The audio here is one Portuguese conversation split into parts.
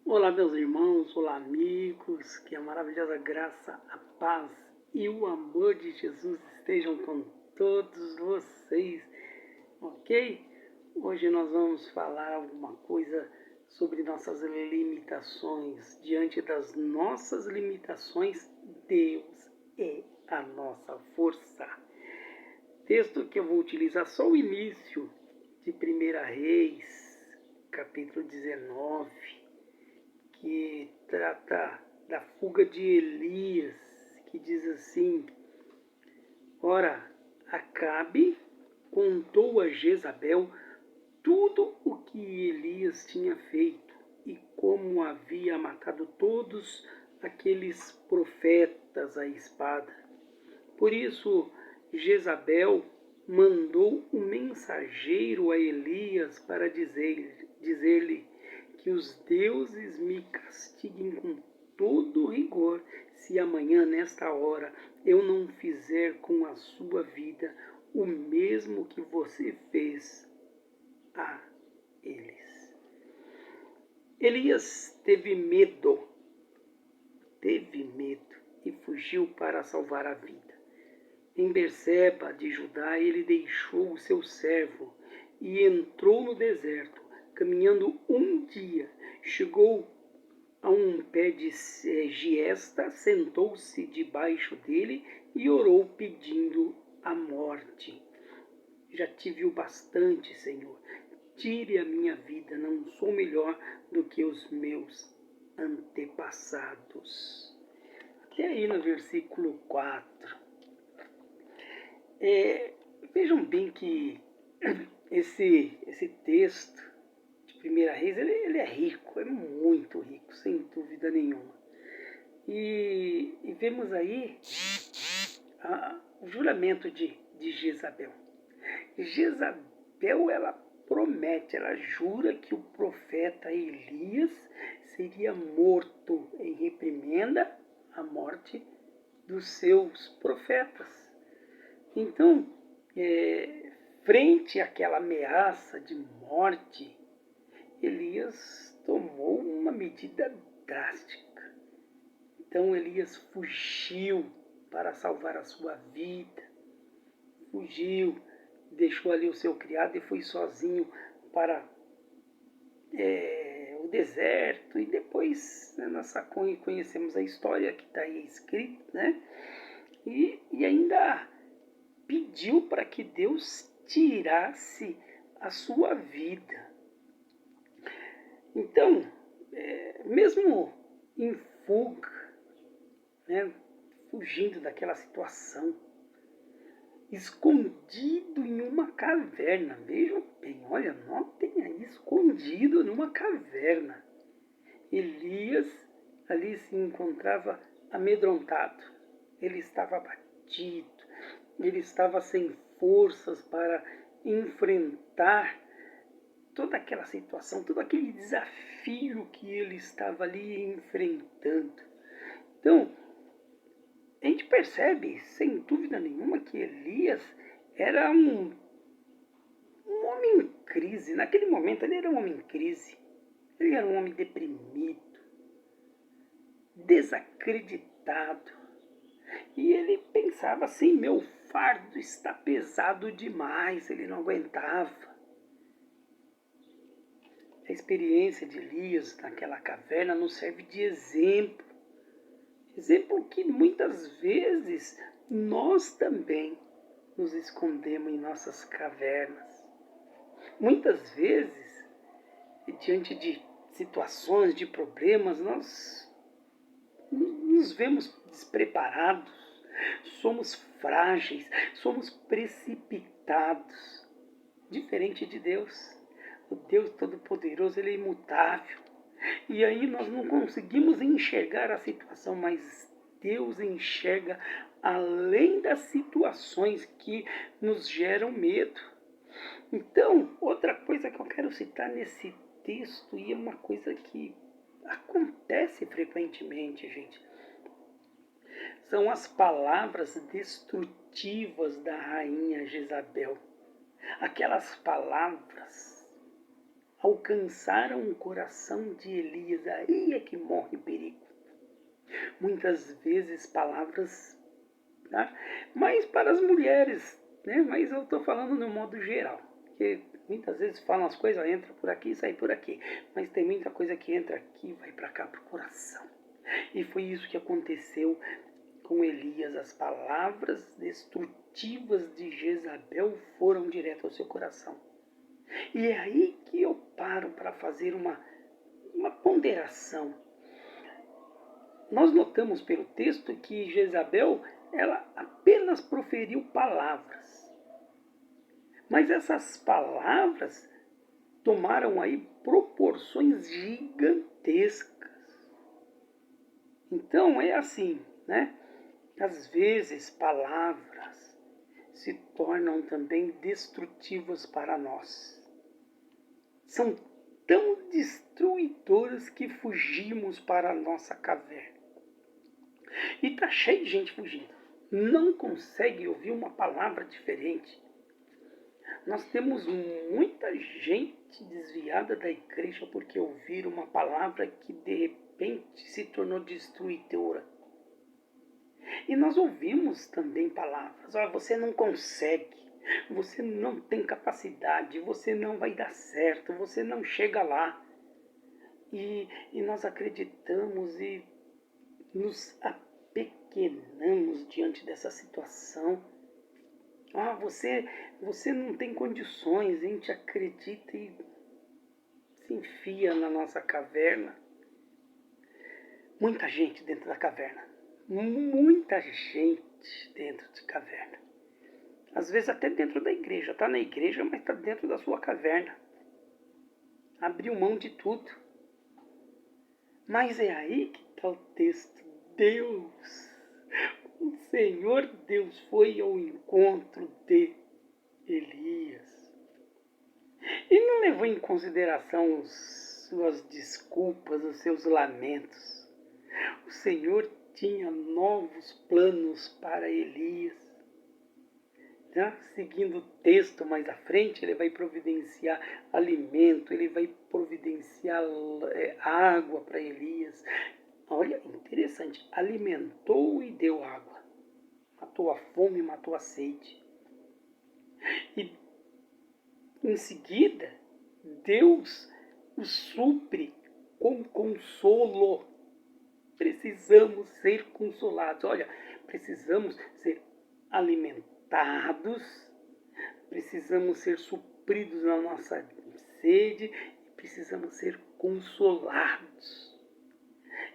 Olá, meus irmãos, olá, amigos, que a maravilhosa graça, a paz e o amor de Jesus estejam com todos vocês, ok? Hoje nós vamos falar alguma coisa sobre nossas limitações. Diante das nossas limitações, Deus é a nossa força. Texto que eu vou utilizar só o início de 1 Reis, capítulo 19, que trata da fuga de Elias, que diz assim: Ora, Acabe contou a Jezabel tudo o que Elias tinha feito e como havia matado todos aqueles profetas à espada. Por isso, Jezabel mandou um mensageiro a Elias para dizer-lhe que os deuses me castiguem com todo rigor se amanhã, nesta hora, eu não fizer com a sua vida o mesmo que você fez a eles. Elias teve medo e fugiu para salvar a vida. Em Berseba de Judá, ele deixou o seu servo e entrou no deserto. Caminhando um dia, chegou a um pé de giesta, sentou-se debaixo dele e orou pedindo a morte. Já tive o bastante, Senhor. Tire a minha vida, não sou melhor do que os meus antepassados. Até aí no versículo 4. Vejam bem que esse texto de 1 Reis, ele é rico, é muito rico, sem dúvida nenhuma. E vemos aí o juramento de Jezabel. Jezabel, ela promete, ela jura que o profeta Elias seria morto em reprimenda à morte dos seus profetas. Então, frente àquela ameaça de morte, Elias tomou uma medida drástica. Então Elias fugiu para salvar a sua vida. Fugiu, deixou ali o seu criado e foi sozinho para o deserto. E depois, né, nós conhecemos a história que está aí escrita, né? E ainda pediu para que Deus tirasse a sua vida. Então, mesmo em fuga, né, fugindo daquela situação, escondido em uma caverna, vejam bem, olha, notem aí, escondido numa caverna, Elias ali se encontrava amedrontado, ele estava abatido, ele estava sem forças para enfrentar toda aquela situação, todo aquele desafio que ele estava ali enfrentando. Então, a gente percebe, sem dúvida nenhuma, que Elias era um homem em crise. Naquele momento, ele era um homem em crise. Ele era um homem deprimido, desacreditado. E ele pensava assim, meu fardo está pesado demais, ele não aguentava. A experiência de Elias naquela caverna nos serve de exemplo. Exemplo que muitas vezes nós também nos escondemos em nossas cavernas. Muitas vezes, diante de situações, de problemas, nós nos vemos despreparados, somos frágeis, somos precipitados. Diferente de Deus. O Deus Todo-Poderoso, ele é imutável. E aí nós não conseguimos enxergar a situação, mas Deus enxerga além das situações que nos geram medo. Então, outra coisa que eu quero citar nesse texto, e é uma coisa que acontece frequentemente, gente, são as palavras destrutivas da rainha Jezabel. Aquelas palavras alcançaram o coração de Elias. Aí é que morre o perigo. Muitas vezes palavras, tá? Mas para as mulheres, né? Mas eu estou falando no modo geral, porque muitas vezes falam as coisas, entra por aqui e sai por aqui, mas tem muita coisa que entra aqui e vai para cá, para o coração. E foi isso que aconteceu com Elias. As palavras destrutivas de Jezabel foram direto ao seu coração. E é aí que eu paro para fazer uma ponderação. Nós notamos pelo texto que Jezabel, ela apenas proferiu palavras. Mas essas palavras tomaram aí proporções gigantescas. Então é assim, né? Às vezes palavras se tornam também destrutivas para nós. São tão destruidoras que fugimos para a nossa caverna. E tá cheio de gente fugindo. Não consegue ouvir uma palavra diferente. Nós temos muita gente desviada da igreja porque ouviram uma palavra que de repente se tornou destruidora. E nós ouvimos também palavras: oh, você não consegue, você não tem capacidade, você não vai dar certo, você não chega lá. E nós acreditamos e nos apequenamos diante dessa situação. Ah, você não tem condições, a gente acredita e se enfia na nossa caverna. Muita gente dentro da caverna. Muita gente dentro de caverna. Às vezes até dentro da igreja. Está na igreja, mas está dentro da sua caverna. Abriu mão de tudo. Mas é aí que está o texto. Deus, o Senhor Deus foi ao encontro de Elias. E não levou em consideração suas desculpas, os seus lamentos. O Senhor tinha novos planos para Elias. Seguindo o texto mais à frente, ele vai providenciar alimento, ele vai providenciar água para Elias. Olha, interessante, alimentou e deu água. Matou a fome, matou a sede. E em seguida, Deus o supre com consolo. Precisamos ser consolados. Olha, precisamos ser alimentados, precisamos ser supridos na nossa sede e precisamos ser consolados.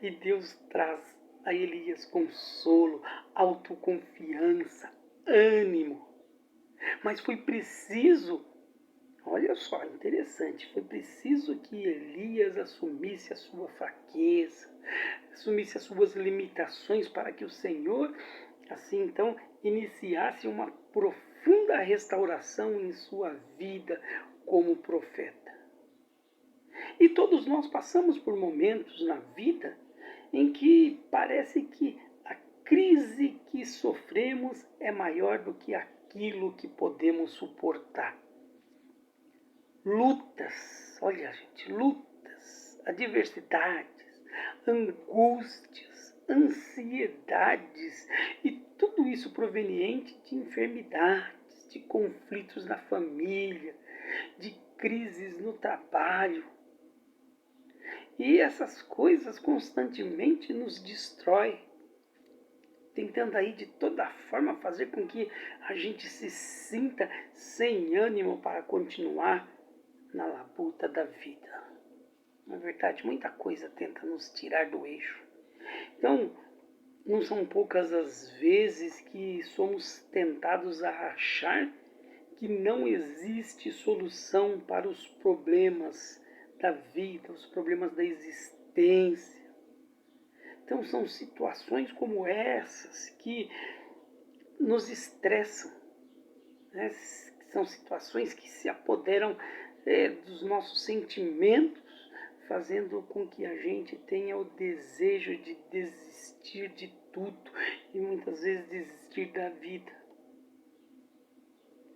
E Deus traz a Elias consolo, autoconfiança, ânimo. Mas foi preciso, olha só, interessante, foi preciso que Elias assumisse a sua fraqueza, assumisse as suas limitações para que o Senhor, assim então, iniciasse uma profunda restauração em sua vida como profeta. E todos nós passamos por momentos na vida em que parece que a crise que sofremos é maior do que aquilo que podemos suportar. Lutas, olha gente, lutas, adversidades, angústias, ansiedades e tudo isso proveniente de enfermidades, de conflitos na família, de crises no trabalho. E essas coisas constantemente nos destroem, tentando aí de toda forma fazer com que a gente se sinta sem ânimo para continuar na labuta da vida. Na verdade, muita coisa tenta nos tirar do eixo. Então, não são poucas as vezes que somos tentados a achar que não existe solução para os problemas da vida, os problemas da existência. Então são situações como essas que nos estressam, né? São situações que se apoderam dos nossos sentimentos, fazendo com que a gente tenha o desejo de desistir de tudo e muitas vezes desistir da vida.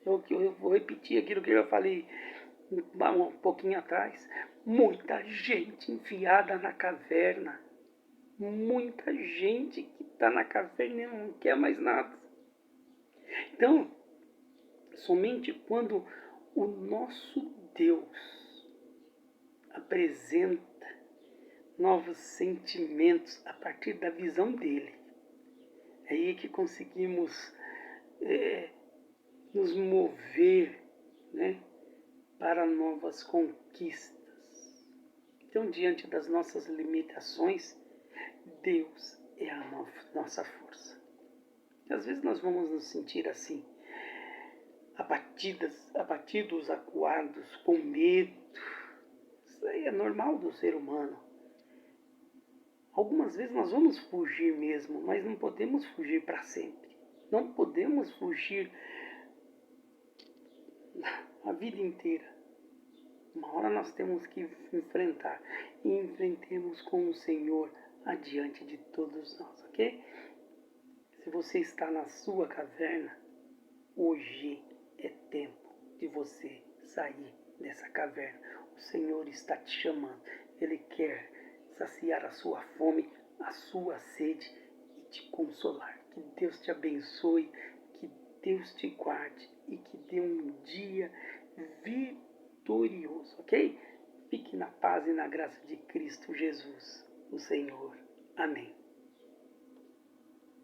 Eu vou repetir aquilo que eu já falei um pouquinho atrás, muita gente enfiada na caverna, muita gente que está na caverna e não quer mais nada. Então, somente quando o nosso Deus apresenta novos sentimentos a partir da visão dele, é aí que conseguimos nos mover, né, para novas conquistas. Então, diante das nossas limitações, Deus é a nossa força. E às vezes nós vamos nos sentir assim, abatidos, acuados, com medo. Isso aí é normal do ser humano. Algumas vezes nós vamos fugir mesmo, mas não podemos fugir para sempre. Não podemos fugir a vida inteira. Uma hora nós temos que enfrentar. E enfrentemos com o Senhor adiante de todos nós, ok? Se você está na sua caverna, hoje é tempo de você sair dessa caverna. O Senhor está te chamando. Ele quer saciar a sua fome, a sua sede e te consolar. Que Deus te abençoe, que Deus te guarde e que dê um dia vitorioso, ok? Fique na paz e na graça de Cristo Jesus, o Senhor. Amém.